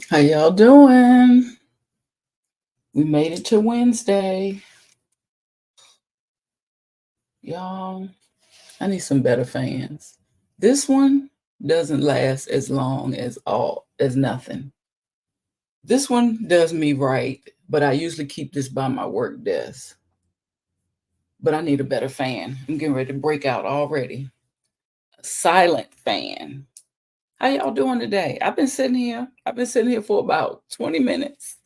How y'all doing? We made it to Wednesday. Y'all, I need some better fans. This one doesn't last as long as nothing. This one does me right, but I usually keep this by my work desk. But I need a better fan. I'm getting ready to break out already. A silent fan. How y'all doing today? I've been sitting here. I've been sitting here for about 20 minutes.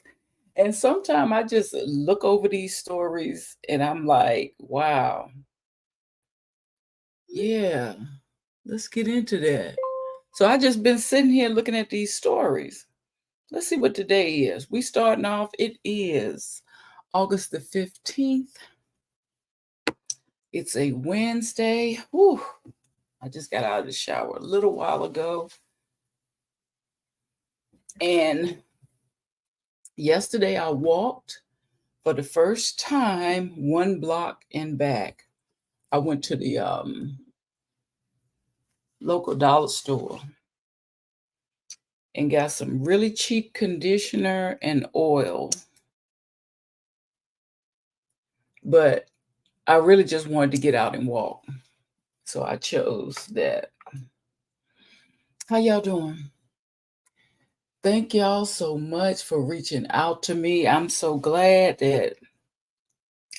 And sometimes I just look over these stories and I'm like, wow, yeah, let's get into that. So I just been sitting here looking at these stories. Let's see what today is. We starting off, it is August the 15th. It's a Wednesday. Whew. I just got out of the shower a little while ago. And yesterday I walked for the first time 1 block and back. I went to the local dollar store and got some really cheap conditioner and oil. But I really just wanted to get out and walk. So I chose that. How y'all doing? Thank y'all so much for reaching out to me. I'm so glad that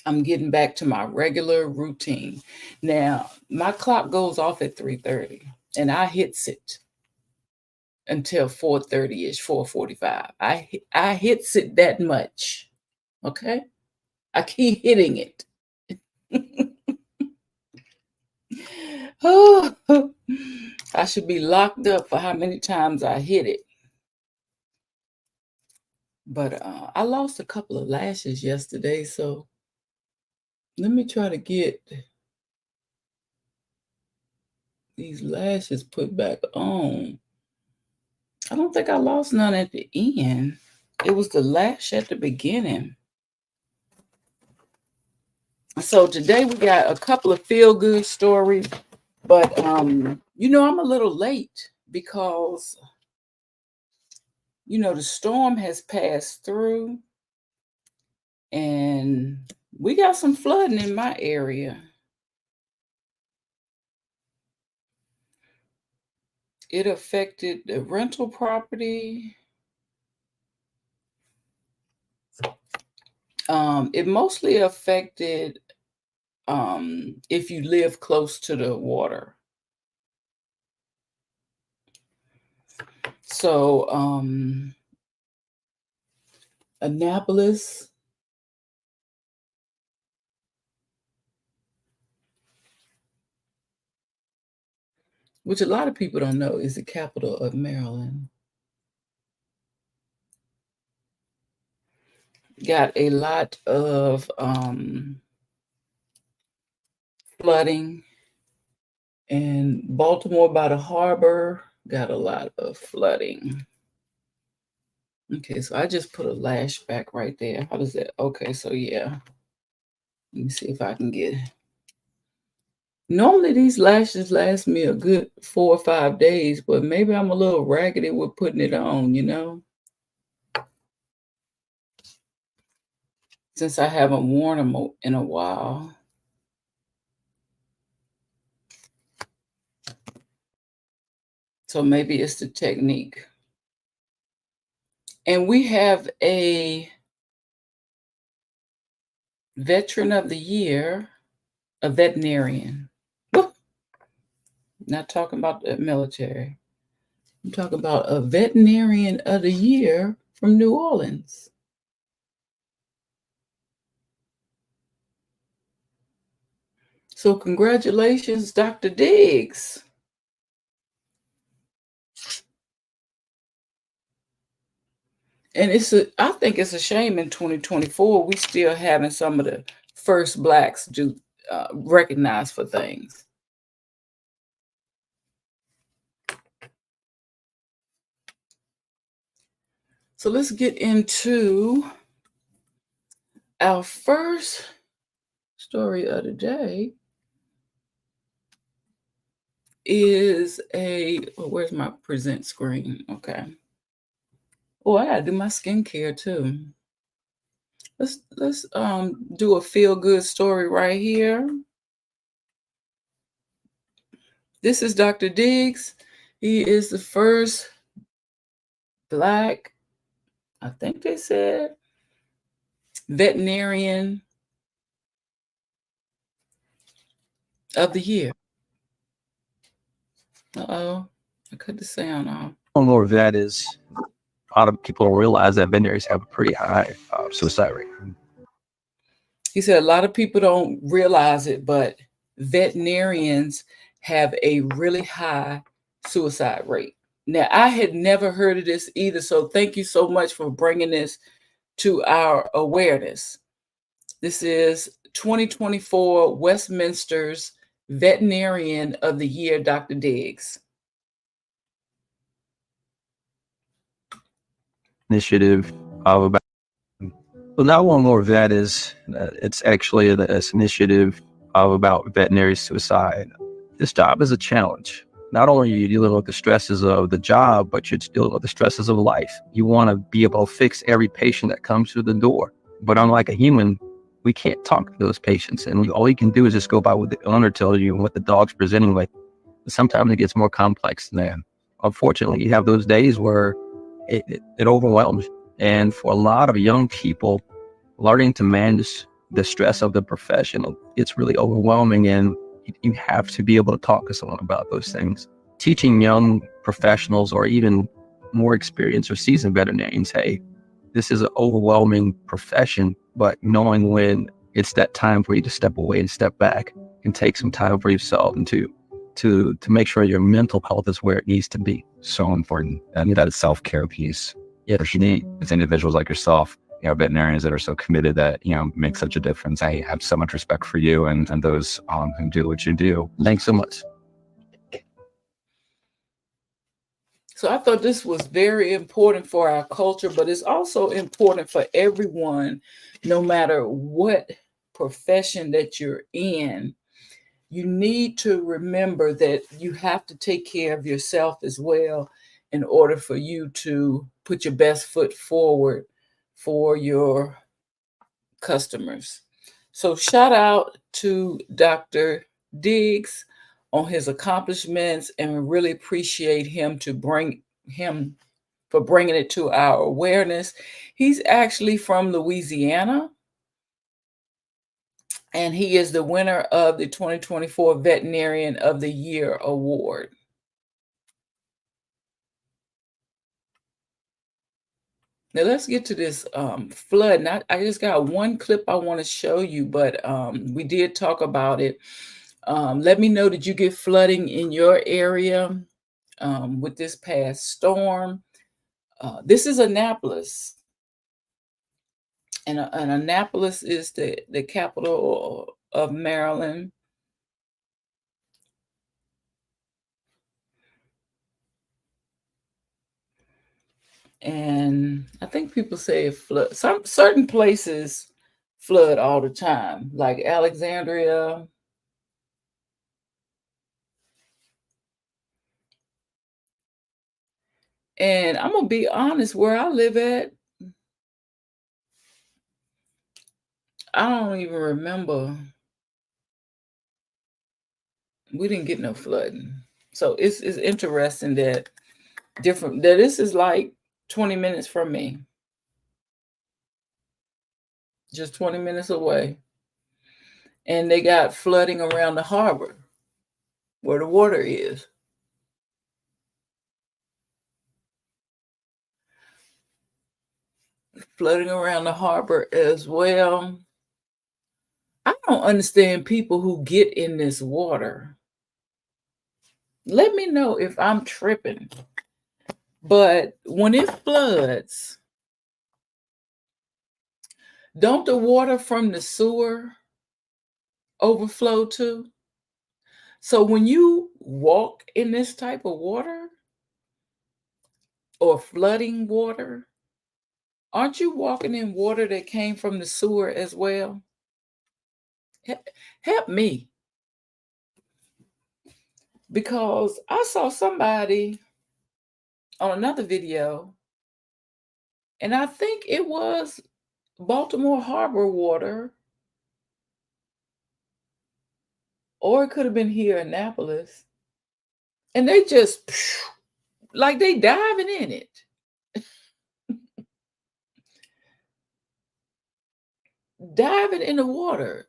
I'm getting back to my regular routine. Now, my clock goes off at 3:30 and I hits it until 4:30ish, 4:45. I hits it that much. Okay? I keep hitting it. Oh, I should be locked up for how many times I hit it. But I lost a couple of lashes yesterday, so let me try to get these lashes put back on. I don't think I lost none at the end. It was the lash at the beginning. So today we got a couple of feel good stories, but I'm a little late because the storm has passed through and we got some flooding in my area. It affected the rental property. It mostly affected if you live close to the water. So Annapolis, which a lot of people don't know, is the capital of Maryland, got a lot of flooding. And Baltimore by the harbor got a lot of flooding. Okay, so I just put a lash back right there. How does that? Okay, so yeah. Let me see if I can get. Normally these lashes last me a good 4 or 5 days, but maybe I'm a little raggedy with putting it on, since I haven't worn them in a while. So maybe it's the technique. And we have a veteran of the year, a veterinarian. Not talking about the military. I'm talking about a veterinarian of the year from New Orleans. So congratulations, Dr. Diggs. And I think it's a shame in 2024 we still having some of the first blacks do recognized for things. So let's get into our first story of the day. Is where's my present screen? Okay. Oh, I gotta do my skincare too. Let's do a feel good story right here. This is Dr. Diggs. He is the first Black, I think they said, veterinarian of the year. Uh-oh, I cut the sound off. One more of that is a lot of people don't realize that veterinarians have a pretty high suicide rate. He said a lot of people don't realize it, but veterinarians have a really high suicide rate. Now, I had never heard of this either, so thank you so much for bringing this to our awareness. This is 2024 Westminster's Veterinarian of the Year, Dr. Diggs. Initiative of about. Well, now one more of that is it's actually this initiative of about veterinary suicide. This job is a challenge. Not only are you dealing with the stresses of the job, but you're dealing with the stresses of life. You want to be able to fix every patient that comes through the door. But unlike a human, we can't talk to those patients. And all you can do is just go by what the owner tells you and what the dog's presenting with. Sometimes it gets more complex than that. Unfortunately, you have those days where it overwhelms. And for a lot of young people, learning to manage the stress of the profession, it's really overwhelming, and you have to be able to talk to someone about those things. Teaching young professionals or even more experienced or seasoned veterinarians, hey, this is an overwhelming profession, but knowing when it's that time for you to step away and step back and take some time for yourself and to make sure your mental health is where it needs to be. So important. And that self-care piece. Yeah, Which you need as individuals like yourself, veterinarians that are so committed that, make such a difference. I have so much respect for you and those who do what you do. Thanks so much. So I thought this was very important for our culture, but it's also important for everyone, no matter what profession that you're in. You need to remember that you have to take care of yourself as well in order for you to put your best foot forward for your customers. So shout out to Dr. Diggs on his accomplishments, and we really appreciate him for bringing it to our awareness. He's actually from Louisiana, and he is the winner of the 2024 Veterinarian of the Year award. Now let's get to this flood. And I just got one clip I want to show you, but we did talk about it. Let me know, did you get flooding in your area with this past storm? This is Annapolis. And Annapolis is the capital of Maryland. And I think people say it flood. Some certain places flood all the time, like Alexandria. And I'm gonna be honest, where I live at, I don't even remember. We didn't get no flooding. So it's interesting that this is like 20 minutes from me. Just 20 minutes away. And they got flooding around the harbor where the water is. Flooding around the harbor as well. I don't understand people who get in this water. Let me know if I'm tripping. But when it floods, don't the water from the sewer overflow too? So when you walk in this type of water or flooding water, aren't you walking in water that came from the sewer as well? Help me. Because I saw somebody on another video And I think it was Baltimore Harbor water, or it could have been here in Annapolis. And they just, like they diving in it. Diving in the water.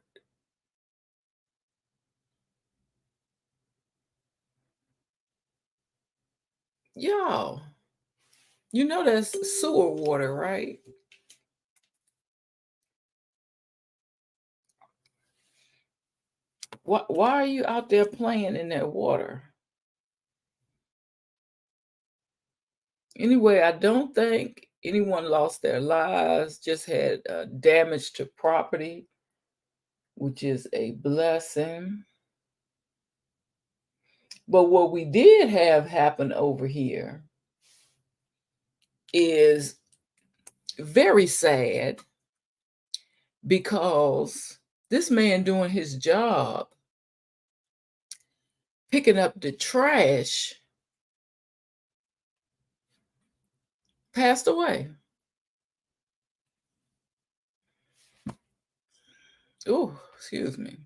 Y'all, you know that's sewer water, right? Why are you out there playing in that water? Anyway, I don't think anyone lost their lives, just had damage to property, which is a blessing. But what we did have happen over here is very sad, because this man doing his job, picking up the trash, passed away. Oh, excuse me.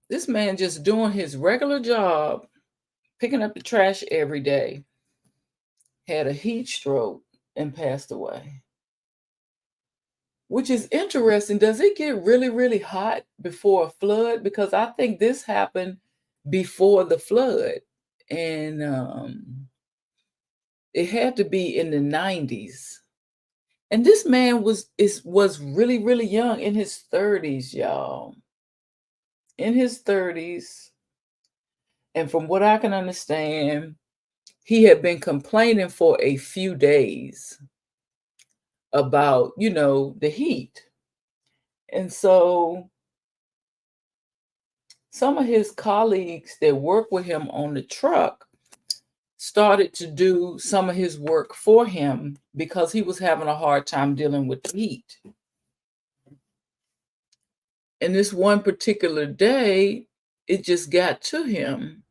This man just doing his regular job, picking up the trash every day, had a heat stroke and passed away. Which is interesting. Does it get really, really hot before a flood? Because I think this happened before the flood. And it had to be in the 90s. And this man was really, really young, in his 30s, y'all. In his 30s. And from what I can understand, he had been complaining for a few days about, the heat. And so some of his colleagues that work with him on the truck started to do some of his work for him because he was having a hard time dealing with the heat. And this one particular day, it just got to him.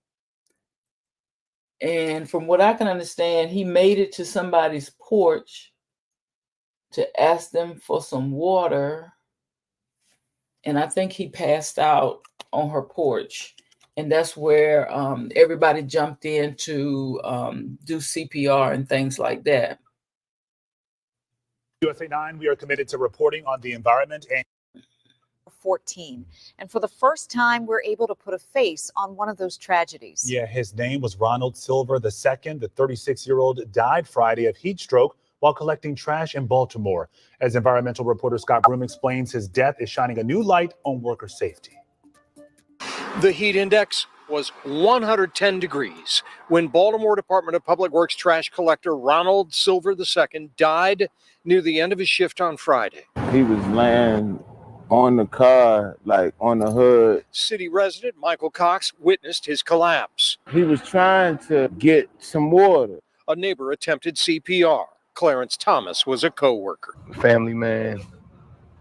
And from what I can understand, he made it to somebody's porch to ask them for some water. And I think he passed out on her porch. And that's where everybody jumped in to do CPR and things like that. USA 9, we are committed to reporting on the environment and 14. And for the first time, we're able to put a face on one of those tragedies. Yeah, his name was Ronald Silver II. The 36-year-old died Friday of heat stroke while collecting trash in Baltimore. As environmental reporter Scott Broom explains, his death is shining a new light on worker safety. The heat index was 110 degrees when Baltimore Department of Public Works trash collector Ronald Silver II died near the end of his shift on Friday. He was laying on the car, like on the hood. City resident Michael Cox witnessed his collapse. He was trying to get some water. A neighbor attempted CPR. Clarence Thomas was a co-worker. Family man.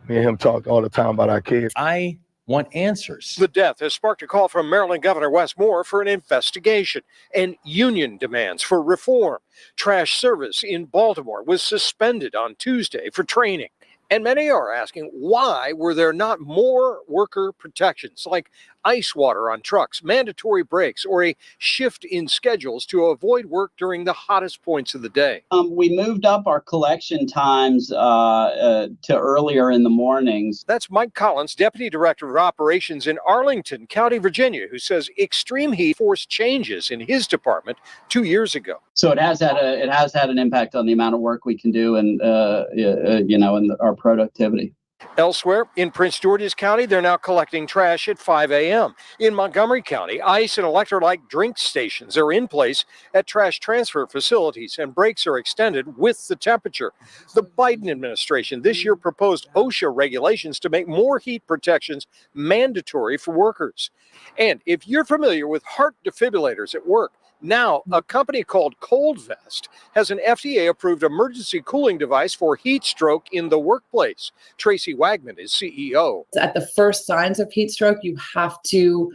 Me and him talk all the time about our kids. I want answers. The death has sparked a call from Maryland Governor Wes Moore for an investigation and union demands for reform. Trash service in Baltimore was suspended on Tuesday for training. And many are asking, why were there not more worker protections like ice water on trucks, mandatory breaks, or a shift in schedules to avoid work during the hottest points of the day? We moved up our collection times to earlier in the mornings. That's Mike Collins, Deputy Director of Operations in Arlington County, Virginia, who says extreme heat forced changes in his department 2 years ago. So it has had an impact on the amount of work we can do and and our productivity. Elsewhere, in Prince George's County, they're now collecting trash at 5 a.m. In Montgomery County, ice and electrolyte drink stations are in place at trash transfer facilities, and breaks are extended with the temperature. The Biden administration this year proposed OSHA regulations to make more heat protections mandatory for workers. And if you're familiar with heart defibrillators at work, now, a company called ColdVest has an FDA-approved emergency cooling device for heat stroke in the workplace. Tracy Wagman is CEO. At the first signs of heat stroke, you have to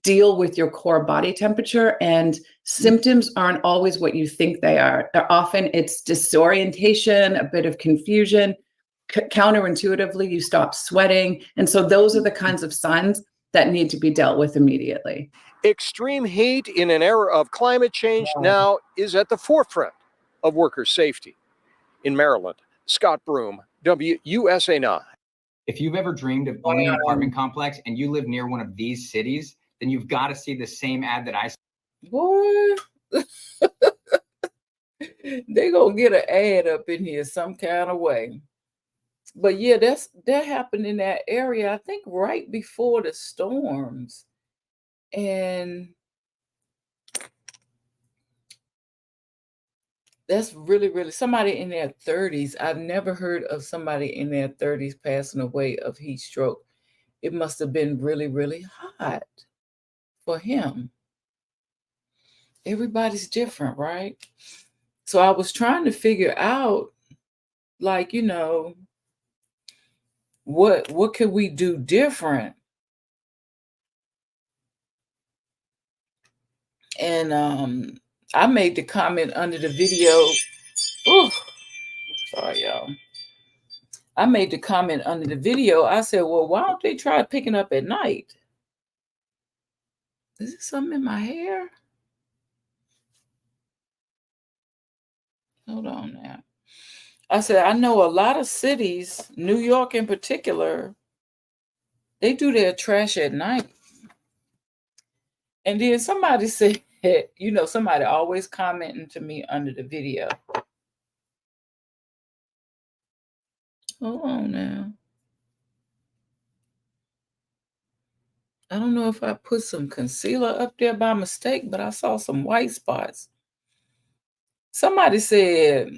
deal with your core body temperature, and symptoms aren't always what you think they are. They're often it's disorientation, a bit of confusion. Counterintuitively, you stop sweating. And so those are the kinds of signs that need to be dealt with immediately. Extreme heat in an era of climate change now is at the forefront of worker safety. In Maryland, Scott Broom, WUSA 9. If you've ever dreamed of owning an apartment complex and you live near one of these cities, then you've got to see the same ad that I saw. Boy, they gonna get an ad up in here some kind of way. But yeah, that happened in that area, I think right before the storms. And that's really, really somebody in their 30s. I've never heard of somebody in their 30s passing away of heat stroke. It must have been really, really hot for him. Everybody's different, right? So I was trying to figure out, like, what could we do different? And I made the comment under the video. Oh, sorry, y'all. I made the comment under the video. I said, well, why don't they try picking up at night? Is there something in my hair? Hold on now. I said, I know a lot of cities, New York in particular, they do their trash at night. And then somebody said, somebody always commenting to me under the video. Hold on now. I don't know if I put some concealer up there by mistake, but I saw some white spots. Somebody said,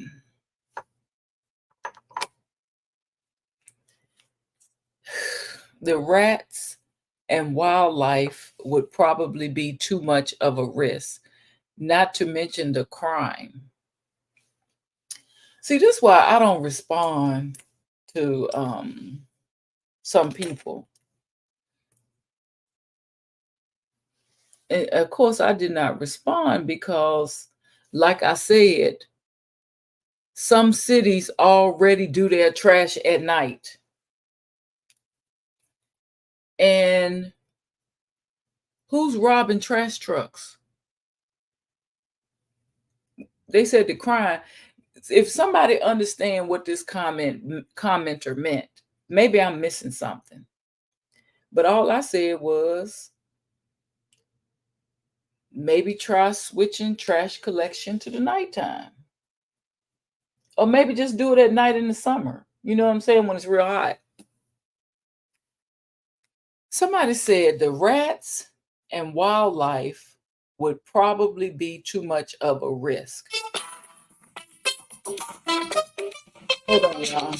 the rats and wildlife would probably be too much of a risk, not to mention the crime. See, this is why I don't respond to some people. And of course, I did not respond because, like I said, some cities already do their trash at night. And who's robbing trash trucks? They said the crime. If somebody understand what this commenter meant, maybe I'm missing something. But all I said was, maybe try switching trash collection to the nighttime. Or maybe just do it at night in the summer. You know what I'm saying? When it's real hot. Somebody said the rats and wildlife would probably be too much of a risk. Hold on, y'all.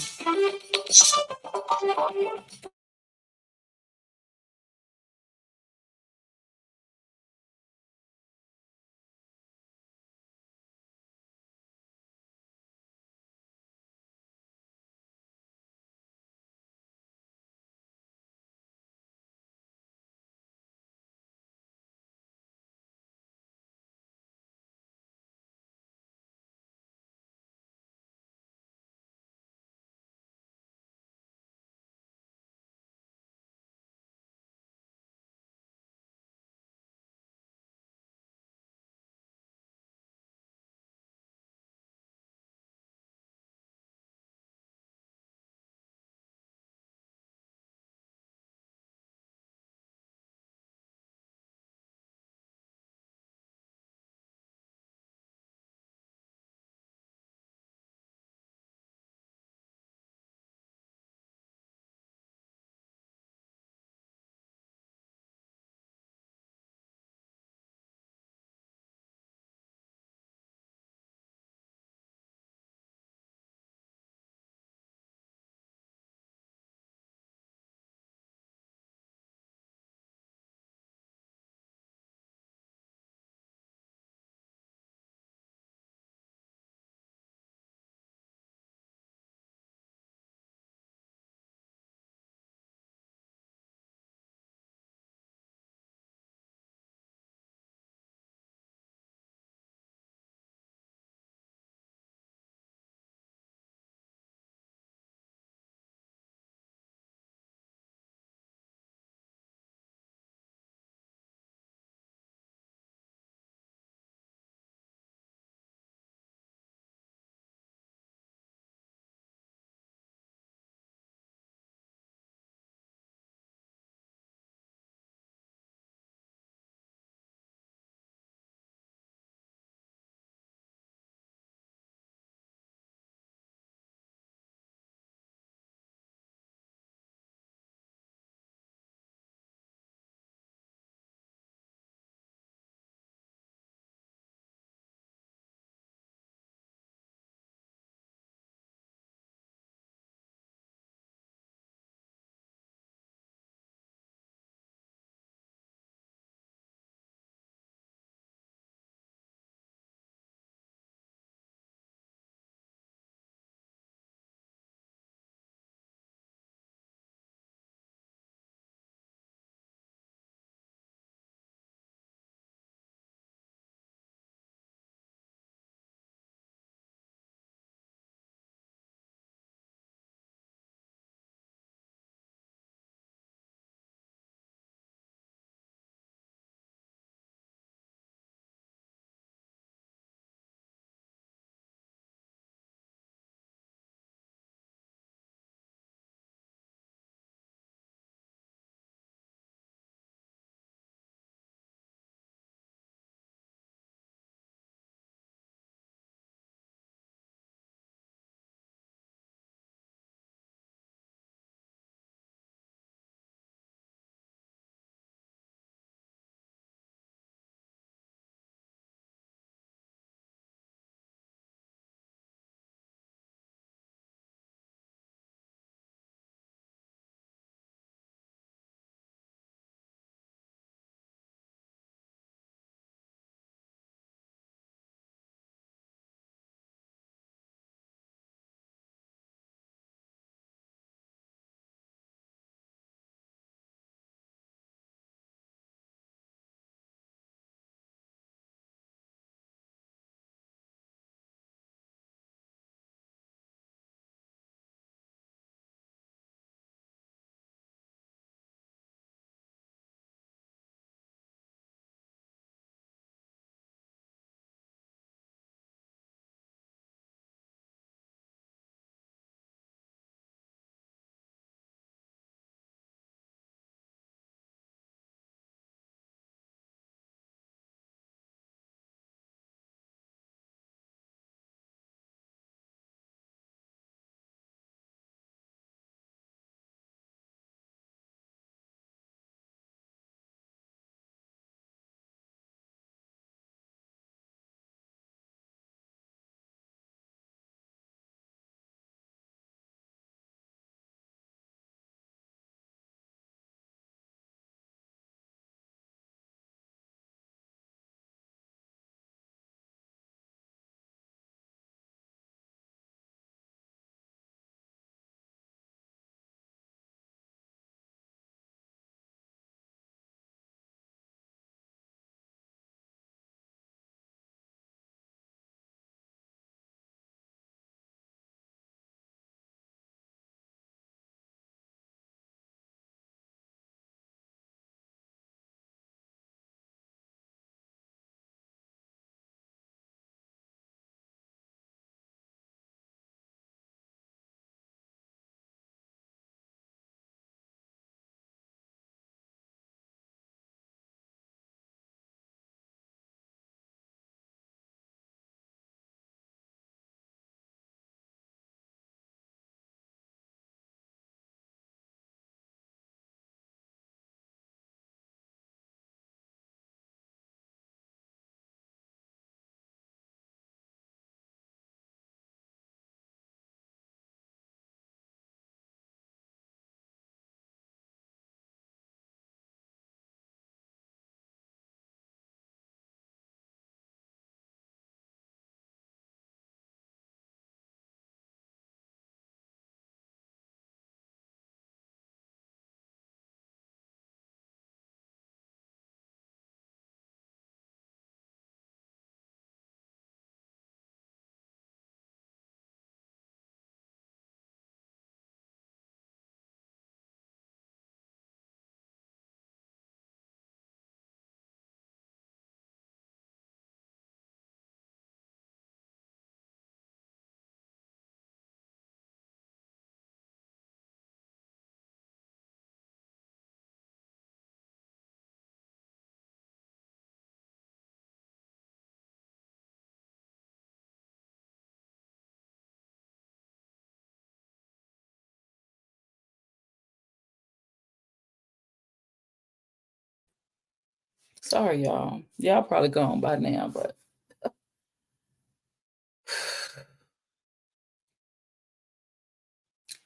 Sorry, y'all. Y'all probably gone by now, but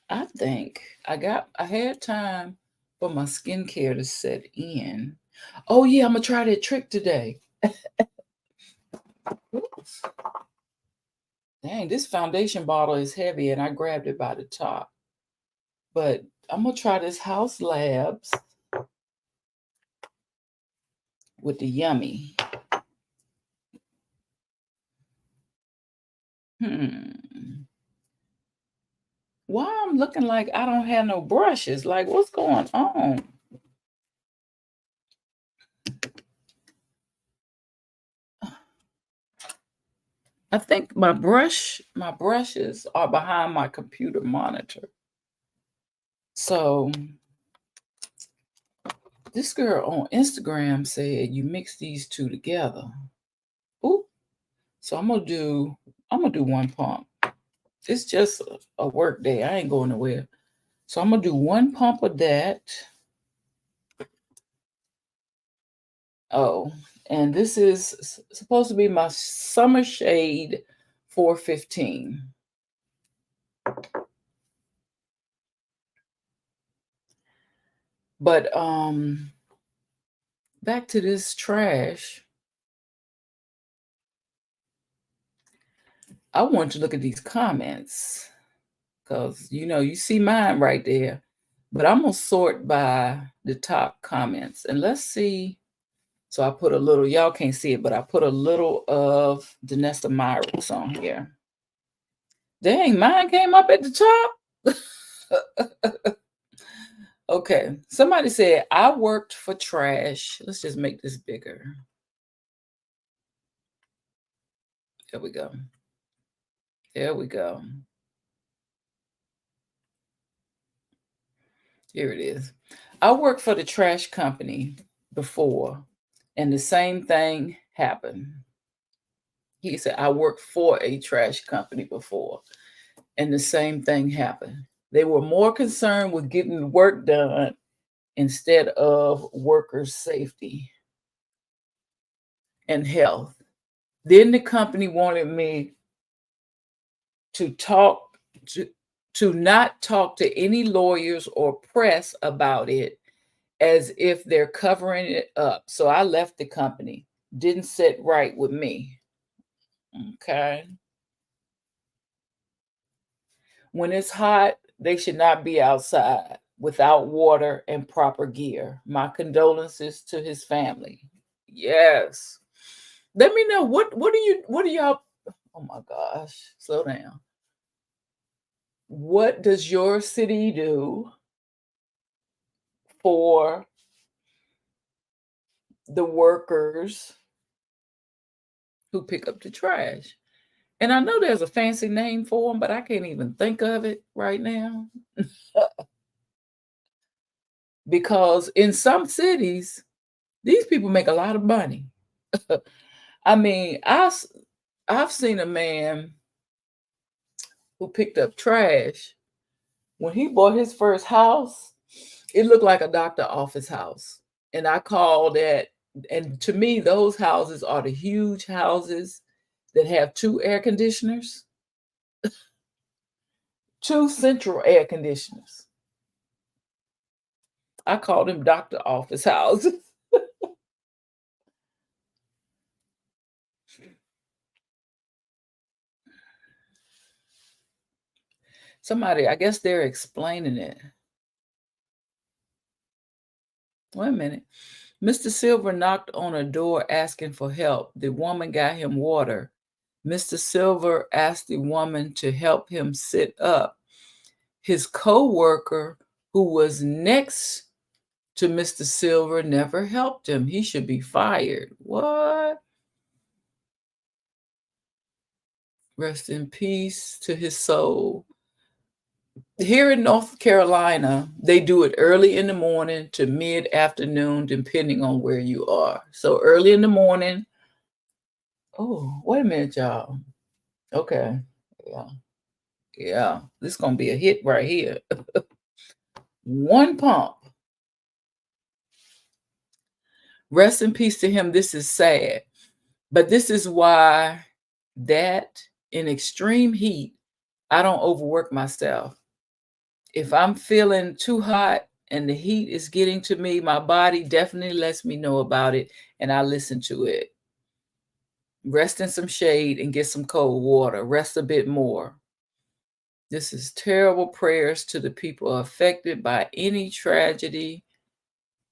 I think I had time for my skincare to set in. Oh yeah, I'm gonna try that trick today. Oops. Dang, this foundation bottle is heavy and I grabbed it by the top. But I'm gonna try this House Labs with the Yummy. Why I'm looking like I don't have no brushes? Like, what's going on? I think my brushes are behind my computer monitor. So this girl on Instagram said you mix these two together. Ooh. So I'm gonna do one pump. It's just a work day. I ain't going nowhere. So I'm gonna do one pump of that. Oh, and this is supposed to be my Summer Shade 415. But back to this trash. I want to look at these comments because you see mine right there. But I'm gonna sort by the top comments and let's see. So I put a little, y'all can't see it, but I put a little of Danessa Myrick's on here. Dang, mine came up at the top. Okay, somebody said, I worked for trash. Let's just make this bigger. There we go. There we go. Here it is. I worked for the trash company before, and the same thing happened. He said, I worked for a trash company before, and the same thing happened. They were more concerned with getting the work done instead of workers' safety and health. Then the company wanted me to not talk to any lawyers or press about it as if they're covering it up. So I left the company. Didn't sit right with me. Okay. When it's hot, they should not be outside without water and proper gear. My condolences to his family. Yes. Let me know what do y'all, oh my gosh, slow down. What does your city do for the workers who pick up the trash? And I know there's a fancy name for them, but I can't even think of it right now. Because in some cities, these people make a lot of money. I mean, I've seen a man who picked up trash. When he bought his first house, it looked like a doctor's office house. And I call that, and to me, those houses are the huge houses that have 2 air conditioners, 2 central air conditioners. I call them doctor office houses. Somebody, I guess they're explaining it. Wait a minute. Mr. Silver knocked on a door asking for help. The woman got him water. Mr. Silver asked the woman to help him sit up. His co-worker, who was next to Mr. Silver, never helped him. He should be fired. What? Rest in peace to his soul. Here in North Carolina, they do it early in the morning to mid-afternoon, depending on where you are. So early in the morning. Oh, wait a minute, y'all. Okay. Yeah. This is going to be a hit right here. One pump. Rest in peace to him. This is sad. But this is why that in extreme heat, I don't overwork myself. If I'm feeling too hot and the heat is getting to me, my body definitely lets me know about it and I listen to it. Rest in some shade and get some cold water. Rest a bit more. This is terrible prayers to the people affected by any tragedy.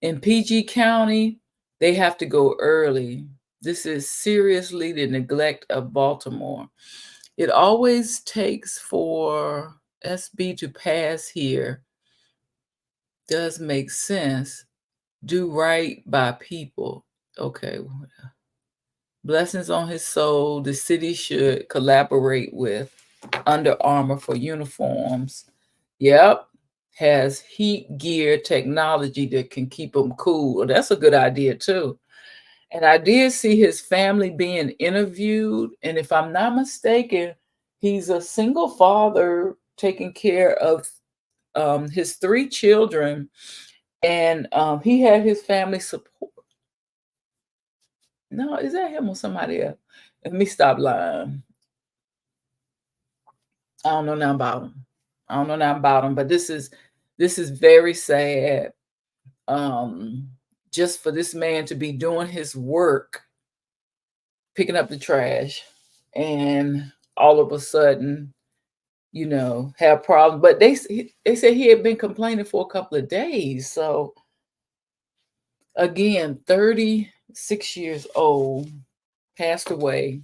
In PG County, they have to go early. This is seriously the neglect of Baltimore. It always takes for SB to pass here. Does make sense. Do right by people. Okay. Blessings on his soul. The city should collaborate with Under Armour for uniforms. Yep. Has heat gear technology that can keep them cool. That's a good idea too. And I did see his family being interviewed. And if I'm not mistaken, he's a single father taking care of his 3 children. And he had his family support. No, is that him or somebody else? Let me stop lying. I don't know nothing about him. But this is very sad. Just for this man to be doing his work, picking up the trash, and all of a sudden, have problems. But they said he had been complaining for a couple of days. So again, 36 years old, passed away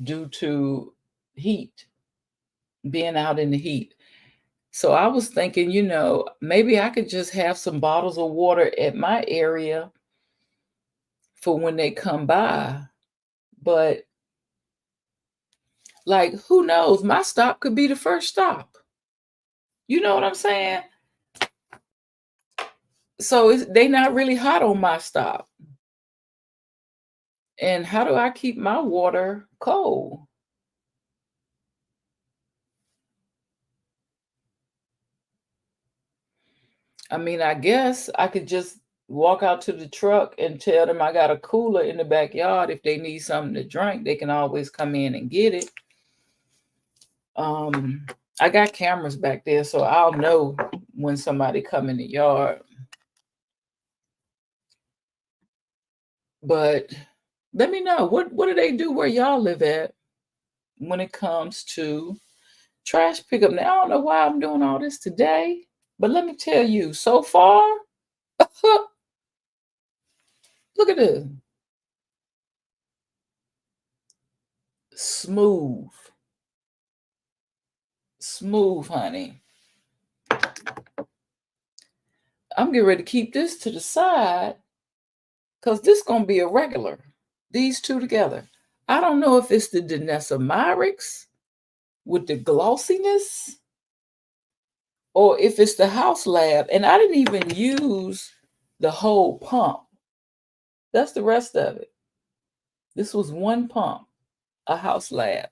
due to heat, being out in the heat. So I was thinking, maybe I could just have some bottles of water at my area for when they come by. But like, who knows? My stop could be the first stop. You know what I'm saying? So they not really hot on my stop. And how do I keep my water cold? I mean, I guess I could just walk out to the truck and tell them I got a cooler in the backyard. If they need something to drink, they can always come in and get it. I got cameras back there, so I'll know when somebody come in the yard. But let me know, what do they do where y'all live at when it comes to trash pickup? Now, I don't know why I'm doing all this today, but let me tell you, so far, look at this. Smooth, honey. I'm getting ready to keep this to the side because this is going to be a regular. These two together. I don't know if it's the Danessa Myrix with the glossiness or if it's the House Lab. And I didn't even use the whole pump. That's the rest of it. This was one pump, a House Lab,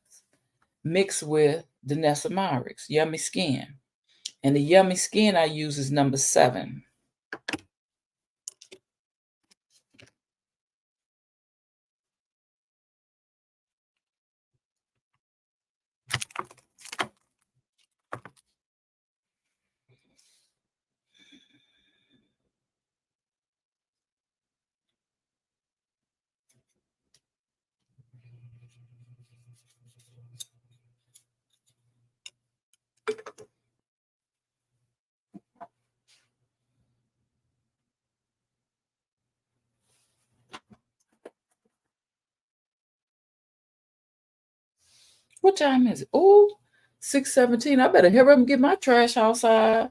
mixed with Danessa Myrix, Yummy Skin. And the Yummy Skin I use is number 7. What time is it? Oh, 6:17. I better hurry up and get my trash outside.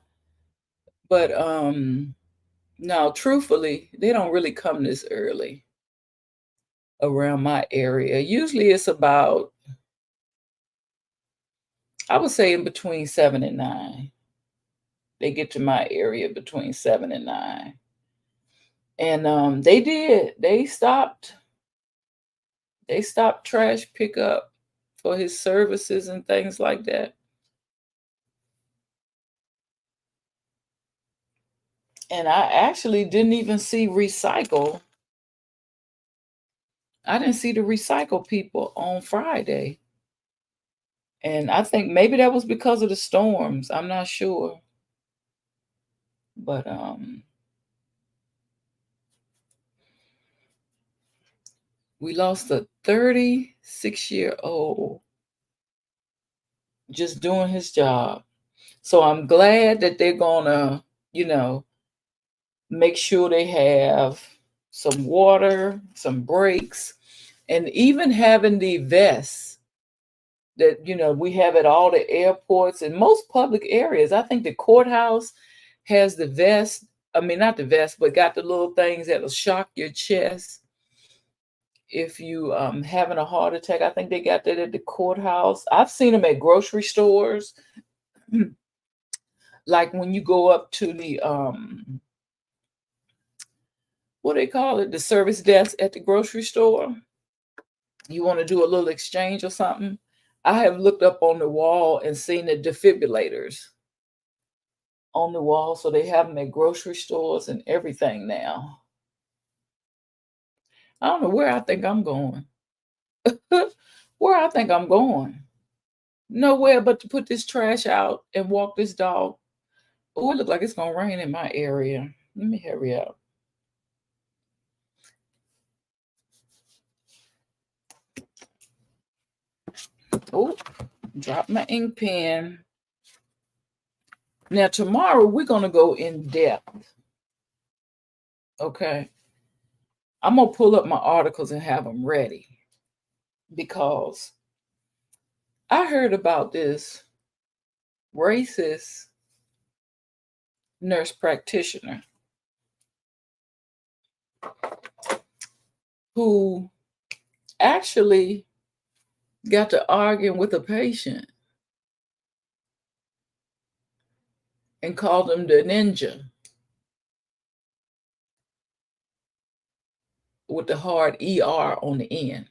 But no, truthfully, they don't really come this early around my area. Usually it's about, I would say, in between 7 and 9. They get to my area between 7 and 9. And they stopped trash pickup for his services and things like that. And I actually didn't even see recycle. I didn't see the recycle people on Friday. And I think maybe that was because of the storms. I'm not sure. But we lost a 36-year-old just doing his job. So I'm glad that they're gonna, make sure they have some water, some breaks, and even having the vests that, we have at all the airports and most public areas. I think the courthouse has the vest. I mean, not the vest, but got the little things that'll shock your chest if you having a heart attack. I think they got that at the courthouse. I've seen them at grocery stores. Like when you go up to the what do they call it? The service desk at the grocery store. You want to do a little exchange or something. I have looked up on the wall and seen the defibrillators on the wall. So they have them at grocery stores and everything now. I don't know where I think I'm going. Where I think I'm going. Nowhere but to put this trash out and walk this dog. Oh, it looks like it's going to rain in my area. Let me hurry up. Oh, drop my ink pen. Now, tomorrow we're going to go in depth. Okay. I'm going to pull up my articles and have them ready because I heard about this racist nurse practitioner who actually got to arguing with a patient and called him the ninja with the hard ER on the end.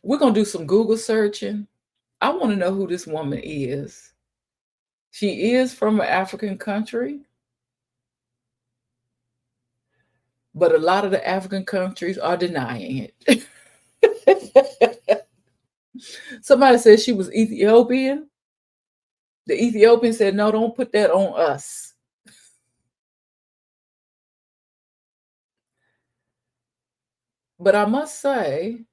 We're going to do some Google searching. I want to know who this woman is. She is from an African country, but a lot of the African countries are denying it. Somebody said she was Ethiopian. The Ethiopian said, no, don't put that on us. But I must say,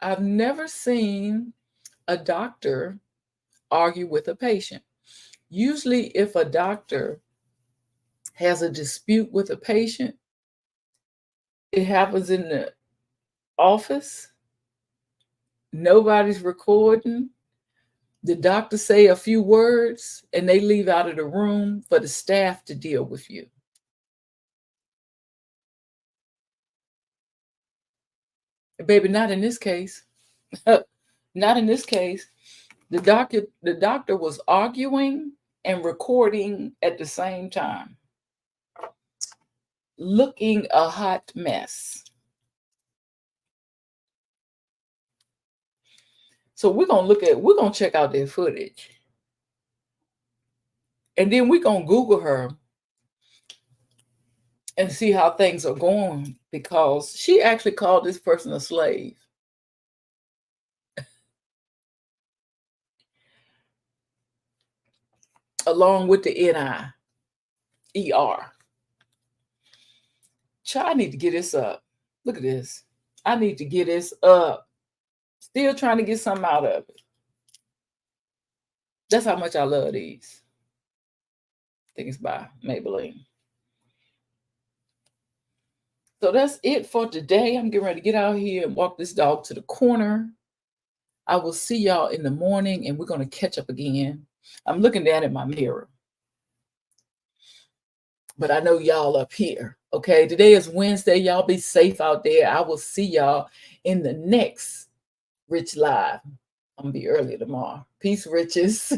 I've never seen a doctor argue with a patient. Usually, if a doctor has a dispute with a patient, it happens in the office. Nobody's recording. The doctor say a few words and they leave out of the room for the staff to deal with you. Baby, not in this case. Not in this case. The doctor was arguing and recording at the same time. Looking a hot mess. So we're going to check out their footage. And then we're going to Google her and see how things are going, because she actually called this person a slave. Along with the NI-ER. Child, I need to get this up. Look at this. I need to get this up. Still trying to get something out of it. That's how much I love these. I think it's by Maybelline. So that's it for today. I'm getting ready to get out here and walk this dog to the corner. I will see y'all in the morning and we're going to catch up again. I'm looking down at my mirror. But I know y'all up here. Okay, today is Wednesday. Y'all be safe out there. I will see y'all in the next Rich Live. I'm going to be early tomorrow. Peace, riches.